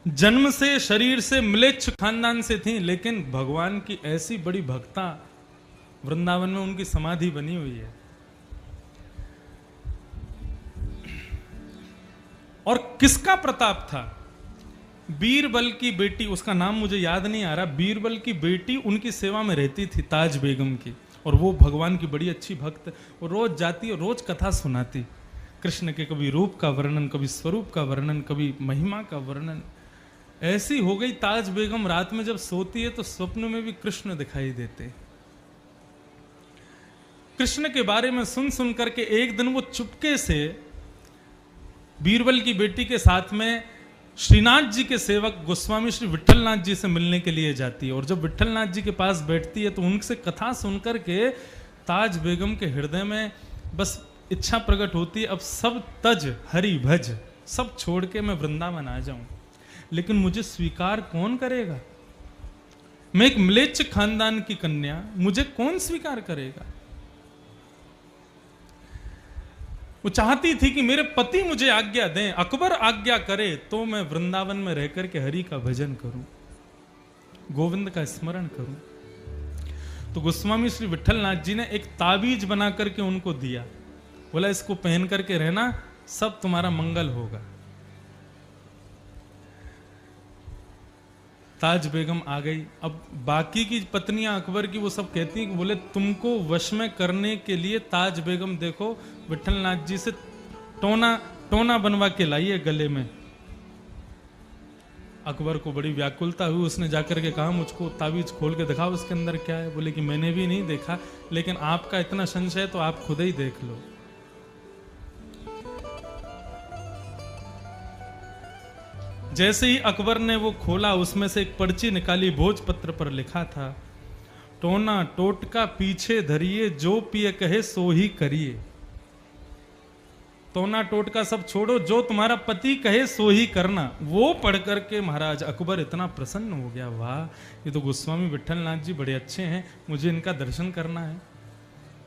जन्म से शरीर से म्लेच्छ खानदान से थी, लेकिन भगवान की ऐसी बड़ी भक्ता वृंदावन में उनकी समाधि बनी हुई है। और किसका प्रताप था? बीरबल की बेटी, उसका नाम मुझे याद नहीं आ रहा, बीरबल की बेटी उनकी सेवा में रहती थी, ताज बेगम की। और वो भगवान की बड़ी अच्छी भक्त, वो रोज जाती और रोज कथा सुनाती कृष्ण के, कभी रूप का वर्णन, कभी स्वरूप का वर्णन, कभी महिमा का वर्णन। ऐसी हो गई ताज बेगम, रात में जब सोती है तो स्वप्न में भी कृष्ण दिखाई देते। कृष्ण के बारे में सुन सुन करके एक दिन वो चुपके से बीरबल की बेटी के साथ में श्रीनाथ जी के सेवक गोस्वामी श्री विट्ठलनाथ जी से मिलने के लिए जाती है। और जब विट्ठलनाथ जी के पास बैठती है तो उनसे कथा सुनकर के ताज बेगम के हृदय में बस इच्छा प्रकट होती है, अब सब तज हरि भज, सब छोड़ के मैं वृंदावन आ जाऊं। लेकिन मुझे स्वीकार कौन करेगा? मैं एक म्लेच्छ खानदान की कन्या, मुझे कौन स्वीकार करेगा? वो चाहती थी कि मेरे पति मुझे आज्ञा दें, अकबर आज्ञा करे तो मैं वृंदावन में रहकर के हरि का भजन करूं, गोविंद का स्मरण करूं। तो गोस्वामी श्री विट्ठलनाथ जी ने एक ताबीज बना करके उनको दिया, बोला इसको पहन करके रहना, सब तुम्हारा मंगल होगा। ताज बेगम आ गई। अब बाकी की पत्नियां अकबर की वो सब कहती हैं कि बोले तुमको वश में करने के लिए ताज बेगम देखो विट्ठलनाथ जी से टोना बनवा के लाई है गले में। अकबर को बड़ी व्याकुलता हुई, उसने जाकर के कहा मुझको ताबीज खोल के दिखाओ उसके अंदर क्या है। बोले कि मैंने भी नहीं देखा, लेकिन आपका इतना संशय है तो आप खुद ही देख लो। जैसे ही अकबर ने वो खोला, उसमें से एक पर्ची निकाली, भोजपत्र पर लिखा था, टोना टोटका पीछे धरिए, जो पिए कहे सो ही करिए। टोना टोटका सब छोड़ो, जो तुम्हारा पति कहे सो ही करना। वो पढ़ करके महाराज अकबर इतना प्रसन्न हो गया, वाह ये तो गोस्वामी विट्ठलनाथ जी बड़े अच्छे हैं, मुझे इनका दर्शन करना है।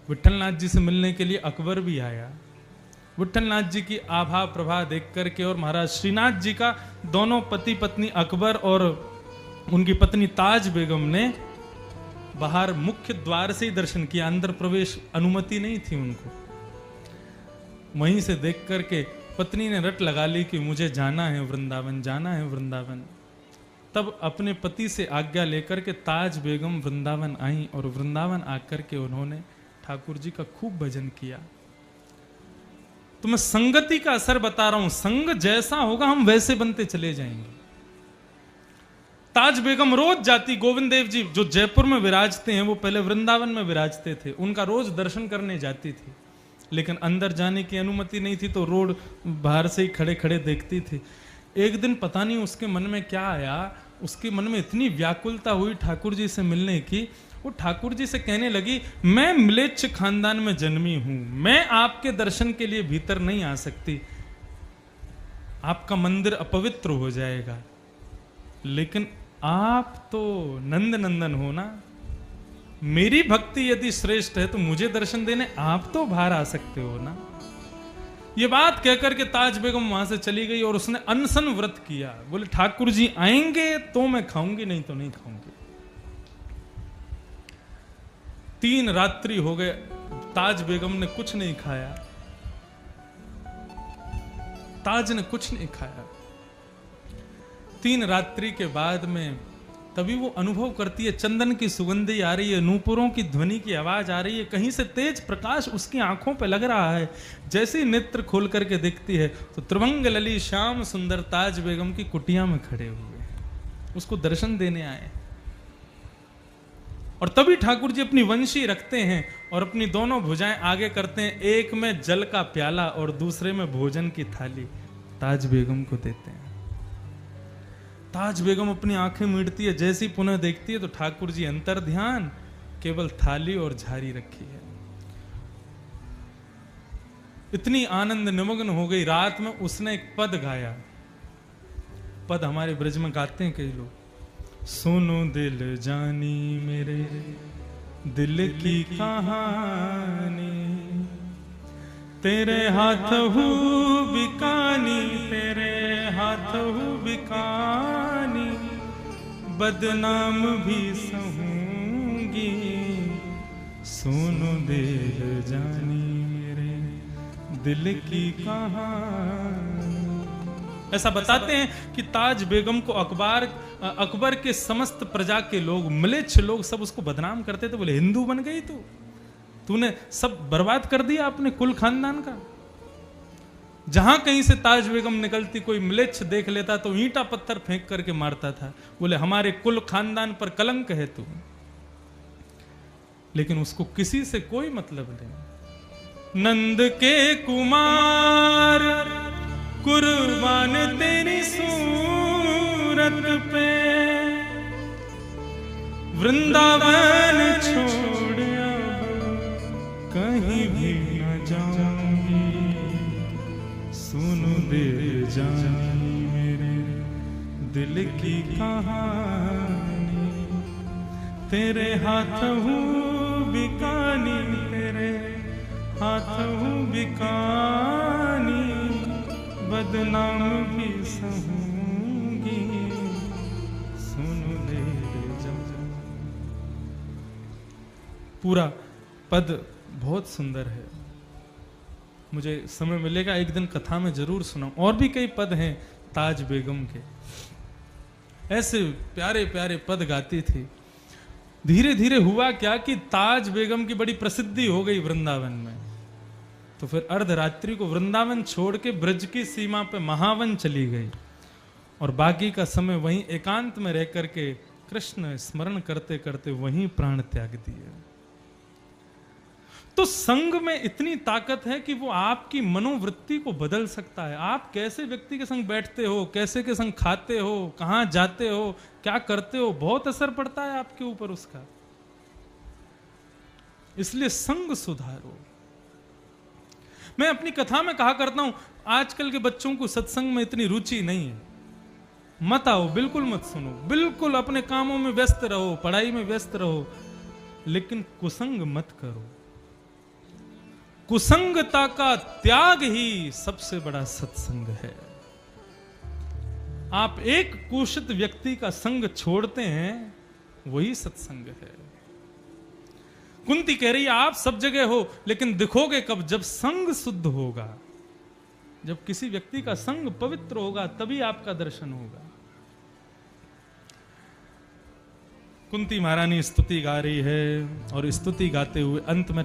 विट्ठलनाथ जी से मिलने के लिए अकबर भी आया। विट्ठलनाथ जी की आभा प्रभा देख करके और महाराज श्रीनाथ जी का, दोनों पति पत्नी अकबर और उनकी पत्नी ताज बेगम ने बाहर मुख्य द्वार से ही दर्शन किया, अंदर प्रवेश अनुमति नहीं थी उनको। वहीं से देख करके पत्नी ने रट लगा ली कि मुझे जाना है वृंदावन, जाना है वृंदावन। तब अपने पति से आज्ञा लेकर के ताज बेगम वृंदावन आई और वृंदावन आकर के उन्होंने ठाकुर जी का खूब भजन किया। तो मैं संगति का असर बता रहा हूं, संग जैसा होगा हम वैसे बनते चले जाएंगे। ताज बेगम रोज जाती, गोविंद देव जी जो जयपुर में विराजते हैं वो पहले वृंदावन में विराजते थे, उनका रोज दर्शन करने जाती थी, लेकिन अंदर जाने की अनुमति नहीं थी तो रोड बाहर से ही खड़े खड़े देखती थी। एक दिन पता नहीं उसके मन में क्या आया, उसके मन में इतनी व्याकुलता हुई ठाकुर जी से मिलने की, वो ठाकुर जी से कहने लगी मैं म्लेच्छ खानदान में जन्मी हूं, मैं आपके दर्शन के लिए भीतर नहीं आ सकती, आपका मंदिर अपवित्र हो जाएगा, लेकिन आप तो नंद नंदन हो ना, मेरी भक्ति यदि श्रेष्ठ है तो मुझे दर्शन देने आप तो बाहर आ सकते हो ना। ये बात कहकर के ताज बेगम वहां से चली गई और उसने अनशन व्रत किया। बोले ठाकुर जी आएंगे तो मैं खाऊंगी, नहीं तो नहीं खाऊंगी। 3 रात्रि हो गए, ताज बेगम ने कुछ नहीं खाया, ताज ने कुछ नहीं खाया। 3 रात्रि के बाद में तभी वो अनुभव करती है, चंदन की सुगंधी आ रही है, नूपुरों की ध्वनि की आवाज आ रही है, कहीं से तेज प्रकाश उसकी आंखों पे लग रहा है। जैसे ही नेत्र खोल करके देखती है तो त्रिभंग लली श्याम सुंदर ताज बेगम की कुटिया में खड़े हुए उसको दर्शन देने आए। और तभी ठाकुर जी अपनी वंशी रखते हैं और अपनी दोनों भुजाएं आगे करते हैं, एक में जल का प्याला और दूसरे में भोजन की थाली ताज बेगम को देते हैं। ताज बेगम अपनी आंखें मीटती है, जैसी पुनः देखती है तो ठाकुर जी अंतर ध्यान, केवल थाली और झारी रखी है। इतनी आनंद निमग्न हो गई, रात में उसने एक पद गाया, पद हमारे ब्रज में गाते हैं कई लोग, सुनो दिल जानी मेरे दिल की कहानी, तेरे हाथ हूँ बिकानी, तेरे हाथहु बिकानी, बदनाम भी सहूंगी, सुनो देव जानी मेरे दिल की कहानी। ऐसा बताते हैं कि ताज बेगम को अकबर के समस्त प्रजा के लोग, म्लेच्छ लोग सब उसको बदनाम करते थे। बोले हिंदू बन गई तूने सब बर्बाद कर दिया अपने कुल खानदान का। जहां कहीं से ताज बेगम निकलती, कोई म्लेच्छ देख लेता तो ईंटा पत्थर फेंक करके मारता था। बोले हमारे कुल खानदान पर कलंक है तू। लेकिन उसको किसी से कोई मतलब नहीं। नंद के कुमार कुर्बान तेरी सूरत पे, वृंदावन छोड़ कहीं भी न जाऊंगी, सुनो देव जानी मेरे दिल की कहानी। तेरे हाथहु बिकानी, तेरे हाथहु बिकानी, बदनाम भी सहूंगी, सुनो देव जानी। पूरा पद बहुत सुंदर है। मुझे समय मिलेगा एक दिन कथा में जरूर सुनाऊं। और भी कई पद हैं ताज बेगम के, ऐसे प्यारे प्यारे पद गाती थी। धीरे धीरे हुआ क्या कि ताज बेगम की बड़ी प्रसिद्धि हो गई वृंदावन में। तो फिर अर्धरात्रि को वृंदावन छोड़ के ब्रज की सीमा पे महावन चली गई, और बाकी का समय वहीं एकांत में रह करके कृष्ण स्मरण करते करते वहीं प्राण त्याग दिए। तो संग में इतनी ताकत है कि वो आपकी मनोवृत्ति को बदल सकता है। आप कैसे व्यक्ति के संग बैठते हो, कैसे के संग खाते हो, कहां जाते हो, क्या करते हो, बहुत असर पड़ता है आपके ऊपर उसका। इसलिए संग सुधारो। मैं अपनी कथा में कहा करता हूं, आजकल के बच्चों को सत्संग में इतनी रुचि नहीं है। मत आओ, बिल्कुल मत सुनो, बिल्कुल अपने कामों में व्यस्त रहो, पढ़ाई में व्यस्त रहो, लेकिन कुसंग मत करो। कुसंगता का त्याग ही सबसे बड़ा सत्संग है। आप एक कुशित व्यक्ति का संग छोड़ते हैं, वही सत्संग है। कुंती कह रही है आप सब जगह हो, लेकिन दिखोगे कब? जब संग शुद्ध होगा, जब किसी व्यक्ति का संग पवित्र होगा, तभी आपका दर्शन होगा। कुंती महारानी स्तुति गा रही है, और स्तुति गाते हुए अंत में